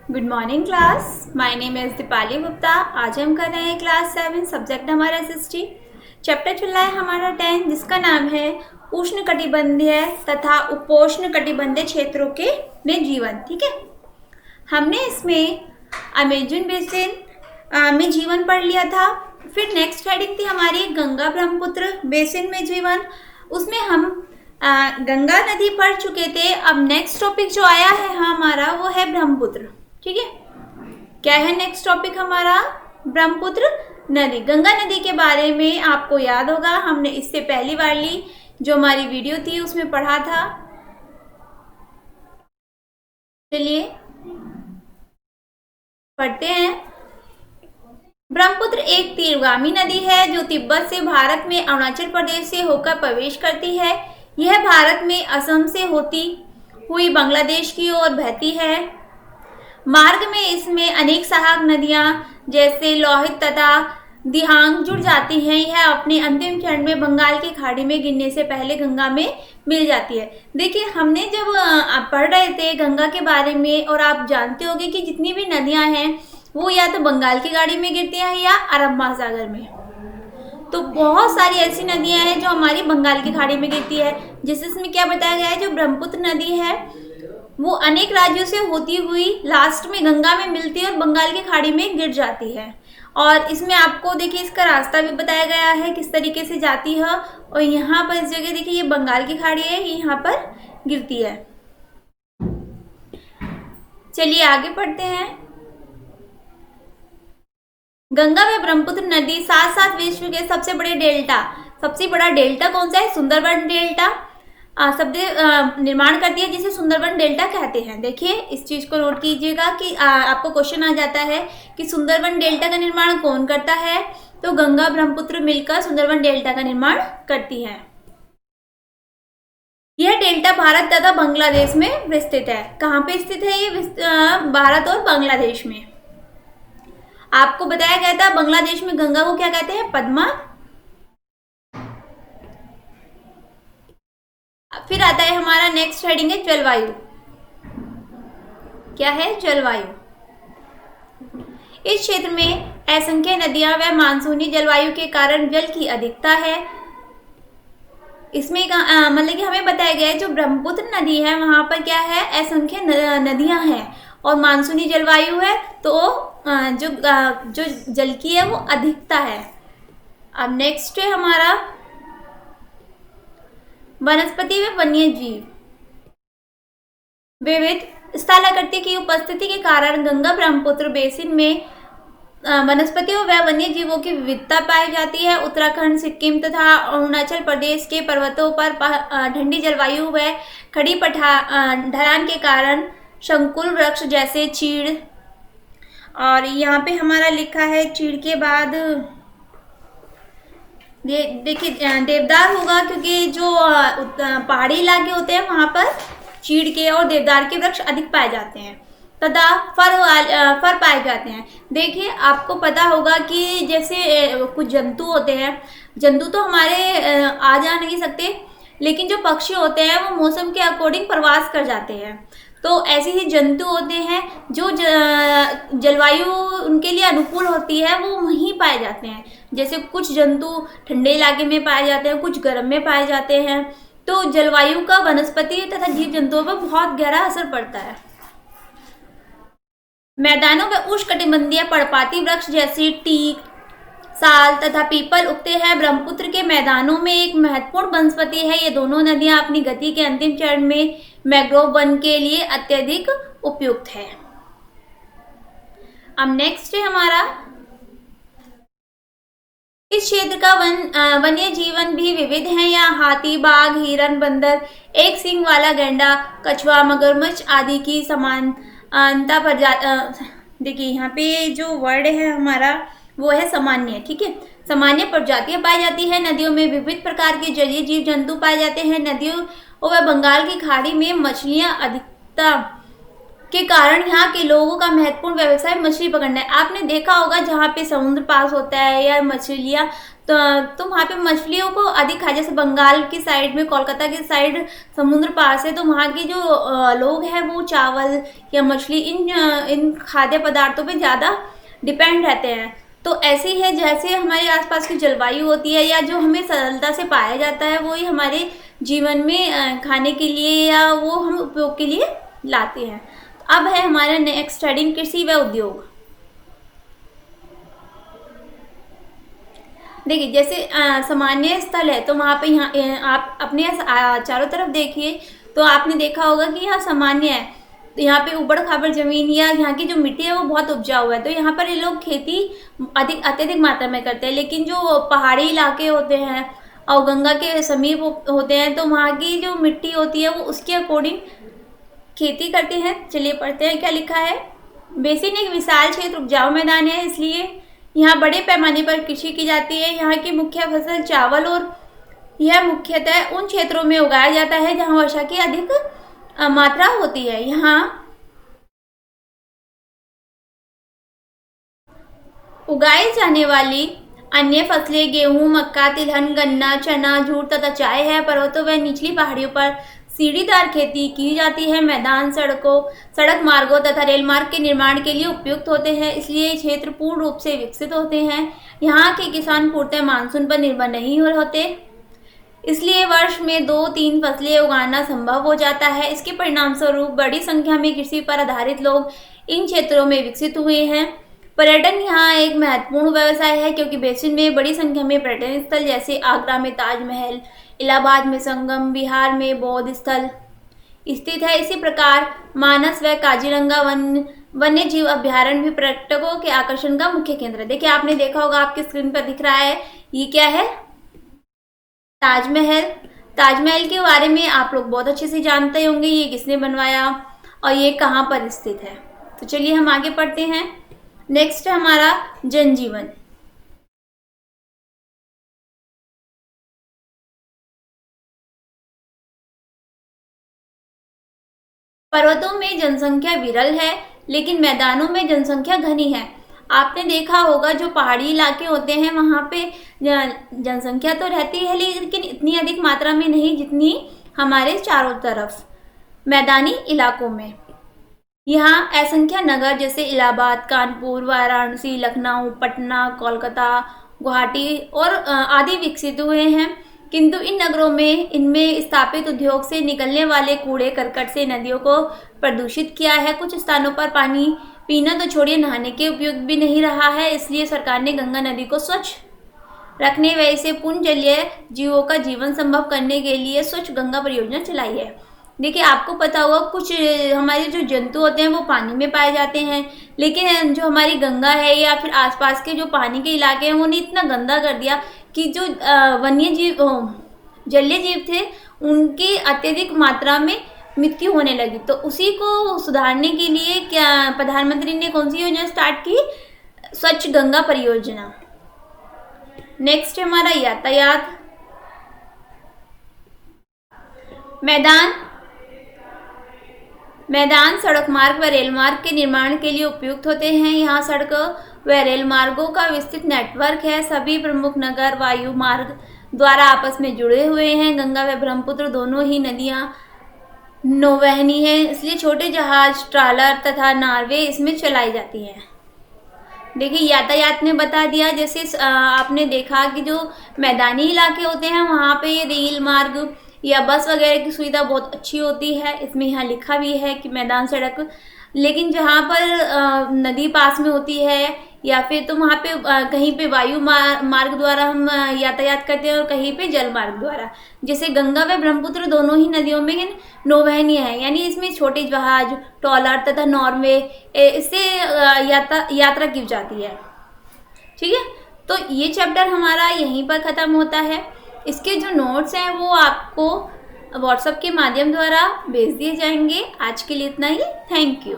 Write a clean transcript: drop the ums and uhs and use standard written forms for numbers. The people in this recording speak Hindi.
Good morning class. My name is Deepali Gupta. आज हम कर रहे हैं क्लास 7। सब्जेक्ट हमारा एसएसटी। चैप्टर चल रहा है हमारा 10, जिसका नाम है उष्णकटिबंधीय तथा उपोष्णकटिबंधीय क्षेत्रों के में जीवन। ठीक है, हमने इसमें अमेजन बेसिन में जीवन पढ़ लिया था। फिर नेक्स्ट हेडिंग थी हमारी गंगा ब्रह्मपुत्र बेसिन में जीवन। उसमें हम गंगा नदी पढ़ चुके थे। अब नेक्स्ट टॉपिक जो आया है हमारा वो है ब्रह्मपुत्र। ठीक है, क्या है नेक्स्ट टॉपिक हमारा? ब्रह्मपुत्र नदी। गंगा नदी के बारे में आपको याद होगा, हमने इससे पहली वाली जो हमारी वीडियो थी उसमें पढ़ा था। चलिए पढ़ते हैं। ब्रह्मपुत्र एक तीव्रगामी नदी है जो तिब्बत से भारत में अरुणाचल प्रदेश से होकर प्रवेश करती है। यह भारत में असम से होती हुई बांग्लादेश की ओर बहती है। मार्ग में इसमें अनेक सहायक नदियां जैसे लोहित तथा दिहांग जुड़ जाती हैं। यह अपने अंतिम चरण में बंगाल की खाड़ी में गिरने से पहले गंगा में मिल जाती है। देखिए, हमने जब पढ़ रहे थे गंगा के बारे में, और आप जानते होंगे कि जितनी भी नदियां हैं वो या तो बंगाल की खाड़ी में गिरती हैं या अरब महासागर में। तो बहुत सारी ऐसी नदियां हैं जो हमारी बंगाल की खाड़ी में गिरती है। जैसे इसमें क्या बताया गया है, जो ब्रह्मपुत्र नदी है वो अनेक राज्यों से होती हुई लास्ट में गंगा में मिलती है और बंगाल की खाड़ी में गिर जाती है। और इसमें आपको देखिए इसका रास्ता भी बताया गया है किस तरीके से जाती है। और यहाँ पर इस जगह देखिए ये बंगाल की खाड़ी है, ये यहाँ पर गिरती है। चलिए आगे पढ़ते हैं। गंगा व ब्रह्मपुत्र नदी साथ साथ विश्व के सबसे बड़ा डेल्टा कौन सा है? सुंदरबन डेल्टा शब्द निर्माण करती है, जिसे सुंदरबन डेल्टा कहते हैं। देखिए इस चीज को नोट कीजिएगा कि आपको क्वेश्चन आ जाता है कि सुंदरबन डेल्टा का निर्माण कौन करता है? तो गंगा ब्रह्मपुत्र मिलकर सुंदरबन डेल्टा का निर्माण करती है। यह डेल्टा भारत तथा बांग्लादेश में स्थित है। कहाँ पे स्थित है ये? भारत और बांग्लादेश में। आपको बताया गया था बांग्लादेश में गंगा को क्या कहते हैं? पद्मा। फिर आता है हमारा नेक्स्ट हेडिंग है जलवायु। क्या है? जलवायु। इस क्षेत्र में असंख्य नदियां व मानसूनी जलवायु के कारण जल की अधिकता है। इसमें मतलब कि हमें बताया गया है जो ब्रह्मपुत्र नदी है वहां पर क्या है? असंख्य नदियां हैं और मानसूनी जलवायु है, तो जो जल की है वो अधिकता है। अब नेक्स्ट है हमारा वनस्पति व वन्य जीव। विविध स्थलाकृति की उपस्थिति के कारण गंगा ब्रह्मपुत्र बेसिन में वनस्पतियों व वन्य जीवों की विविधता पाई जाती है। उत्तराखंड, सिक्किम तथा अरुणाचल प्रदेश के पर्वतों पर ठंडी जलवायु व खड़ी ढलान के कारण शंकुल वृक्ष जैसे चीड़, और यहाँ पे हमारा लिखा है चीड़ के बाद देखिए देवदार होगा, क्योंकि जो पहाड़ी इलाके होते हैं वहां पर चीड़ के और देवदार के वृक्ष अधिक पाए जाते हैं तथा फर पाए जाते हैं। देखिए आपको पता होगा कि जैसे कुछ जंतु होते हैं, जंतु तो हमारे आ जा नहीं सकते, लेकिन जो पक्षी होते हैं वो मौसम के अकॉर्डिंग प्रवास कर जाते हैं। तो ऐसे ही जंतु होते हैं जो जलवायु उनके लिए अनुकूल होती है वो वहीं पाए जाते हैं। जैसे कुछ जंतु ठंडे इलाके में पाए जाते हैं, कुछ गर्म में पाए जाते हैं। तो जलवायु का वनस्पति तथा जीव जंतुओं पर बहुत गहरा असर पड़ता है। मैदानों में उष्णकटिबंधीय पर्णपाती वृक्ष जैसे टीक, साल तथा पीपल उगते हैं। ब्रह्मपुत्र के मैदानों में एक महत्वपूर्ण वनस्पति है। ये दोनों नदियां अपनी गति के अंतिम चरण में मैंग्रोव वन के लिए अत्यधिक उपयुक्त है। अब नेक्स्ट है हमारा इस क्षेत्र का वन्य जीवन भी विविध है। यहाँ हाथी, बाघ, हिरन, बंदर, एक सींग वाला गैंडा, कछुआ, मगरमच्छ आदि की समानता देखिए यहाँ पे जो वर्ड है हमारा वो है सामान्य। ठीक है, सामान्य प्रजातियां पाई जाती है। नदियों में विविध प्रकार के जलीय जीव जंतु पाए जाते हैं। नदियों और बंगाल की खाड़ी में मछलियां अधिकता के कारण यहाँ के लोगों का महत्वपूर्ण व्यवसाय मछली पकड़ना है। आपने देखा होगा जहाँ पे समुद्र पास होता है या मछलियाँ, तो वहाँ पे मछलियों को अधिक खा, जैसे बंगाल की साइड में, कोलकाता की साइड समुद्र पास है, तो वहाँ के जो लोग हैं वो चावल या मछली इन खाद्य पदार्थों पे ज़्यादा डिपेंड रहते हैं। तो ऐसे ही है जैसे हमारे आसपास की जलवायु होती है या जो हमें सरलता से पाया जाता है, वो ही हमारे जीवन में खाने के लिए या वो हम उपयोग के लिए लाते हैं। अब है हमारा नेक्स्ट हेडिंग, कृषि व उद्योग। देखिए जैसे सामान्य स्थल है तो वहाँ पे यहाँ आप अपने चारों तरफ देखिए तो आपने देखा होगा कि यहाँ सामान्य है, तो यहाँ पे ऊबड़ खाबड़ जमीन या यहाँ की जो मिट्टी है वो बहुत उपजाऊ है, तो यहाँ पर ये लोग खेती अत्यधिक मात्रा में करते हैं। लेकिन जो पहाड़ी इलाके होते हैं और गंगा के समीप होते हैं तो वहाँ की जो मिट्टी होती है वो उसके अकॉर्डिंग खेती करते हैं। चलिए पढ़ते हैं क्या लिखा है। बेसिन एक विशाल क्षेत्र उपजाऊ मैदान है, इसलिए यहाँ बड़े पैमाने पर कृषि की जाती है। यहाँ की मुख्य फसल चावल और यह मुख्यतः उन क्षेत्रों में उगाया जाता है जहाँ वर्षा की अधिक मात्रा होती है। यहाँ उगाई जाने वाली अन्य फसलें गेहूं, मक्का, तिलहन, गन्ना, चना, जूट तथा चाय है। पर्वतों व निचली पहाड़ियों पर सीढ़ीदार खेती की जाती है। मैदान सड़क मार्गों तथा रेल मार्ग के निर्माण के लिए उपयुक्त होते हैं, इसलिए क्षेत्र पूर्ण रूप से विकसित होते हैं। यहाँ के किसान पूर्णतः मानसून पर निर्भर नहीं होते, इसलिए वर्ष में 2-3 फसलें उगाना संभव हो जाता है। इसके परिणाम स्वरूप बड़ी संख्या में कृषि पर आधारित लोग इन क्षेत्रों में विकसित हुए हैं। पर्यटन यहाँ एक महत्वपूर्ण व्यवसाय है क्योंकि बेसिन में बड़ी संख्या में पर्यटन स्थल जैसे आगरा में ताजमहल, इलाहाबाद में संगम, बिहार में बौद्ध स्थल स्थित है। इसी प्रकार मानस व काजीरंगा वन्य जीव अभ्यारण्य भी पर्यटकों के आकर्षण का मुख्य केंद्र है। देखिए आपने देखा होगा, आपकी स्क्रीन पर दिख रहा है, ये क्या है, ताजमहल। ताजमहल के बारे में आप लोग बहुत अच्छे से जानते होंगे, ये किसने बनवाया और ये कहाँ पर स्थित है। तो चलिए हम आगे पढ़ते हैं। नेक्स्ट है हमारा जनजीवन। पर्वतों में जनसंख्या विरल है लेकिन मैदानों में जनसंख्या घनी है। आपने देखा होगा जो पहाड़ी इलाके होते हैं वहाँ पे जनसंख्या तो रहती है लेकिन इतनी अधिक मात्रा में नहीं जितनी हमारे चारों तरफ मैदानी इलाकों में। यहाँ असंख्य नगर जैसे इलाहाबाद, कानपुर, वाराणसी, लखनऊ, पटना, कोलकाता, गुवाहाटी और आदि विकसित हुए हैं, किंतु इन नगरों में इनमें स्थापित उद्योग से निकलने वाले कूड़े करकट से नदियों को प्रदूषित किया है। कुछ स्थानों पर पानी पीना तो छोड़िए नहाने के उपयोग भी नहीं रहा है, इसलिए सरकार ने गंगा नदी को स्वच्छ रखने व इसे पूर्ण जलीय जीवों का जीवन संभव करने के लिए स्वच्छ गंगा परियोजना चलाई है। देखिए आपको पता होगा कुछ हमारे जो जंतु होते हैं वो पानी में पाए जाते हैं, लेकिन जो हमारी गंगा है या फिर आसपास के जो पानी के इलाके हैं उन्हें इतना गंदा कर दिया कि जो वन्य जीव जलीय जीव थे उनकी अत्यधिक मात्रा में मृत्यु होने लगी। तो उसी को सुधारने के लिए क्या प्रधानमंत्री ने कौन सी योजना स्टार्ट की, स्वच्छ गंगा परियोजना। नेक्स्ट हमारा यातायात। मैदान सड़क मार्ग व रेल मार्ग के निर्माण के लिए उपयुक्त होते हैं। यहाँ सड़क व रेल मार्गों का विस्तृत नेटवर्क है। सभी प्रमुख नगर वायु मार्ग द्वारा आपस में जुड़े हुए हैं। गंगा व ब्रह्मपुत्र दोनों ही नदियाँ नौवहनी है, इसलिए छोटे जहाज, ट्रालर तथा नार्वे इसमें चलाई जाती हैं। देखिए यातायात ने बता दिया, जैसे आपने देखा कि जो मैदानी इलाके होते हैं वहाँ पे रेल मार्ग या बस वगैरह की सुविधा बहुत अच्छी होती है। इसमें यहाँ लिखा भी है कि मैदान सड़क, लेकिन जहाँ पर नदी पास में होती है या फिर तो वहाँ पे कहीं पे वायु मार्ग द्वारा हम यातायात करते हैं और कहीं पे जल मार्ग द्वारा। जैसे गंगा व ब्रह्मपुत्र दोनों ही नदियों में नौवहनीय है, यानी इसमें छोटे जहाज, ट्रॉलर तथा नॉर्वे इससे यात्रा की जाती है। ठीक है, तो ये चैप्टर हमारा यहीं पर ख़त्म होता है। इसके जो नोट्स हैं वो आपको व्हाट्सएप के माध्यम द्वारा भेज दिए जाएंगे। आज के लिए इतना ही, थैंक यू।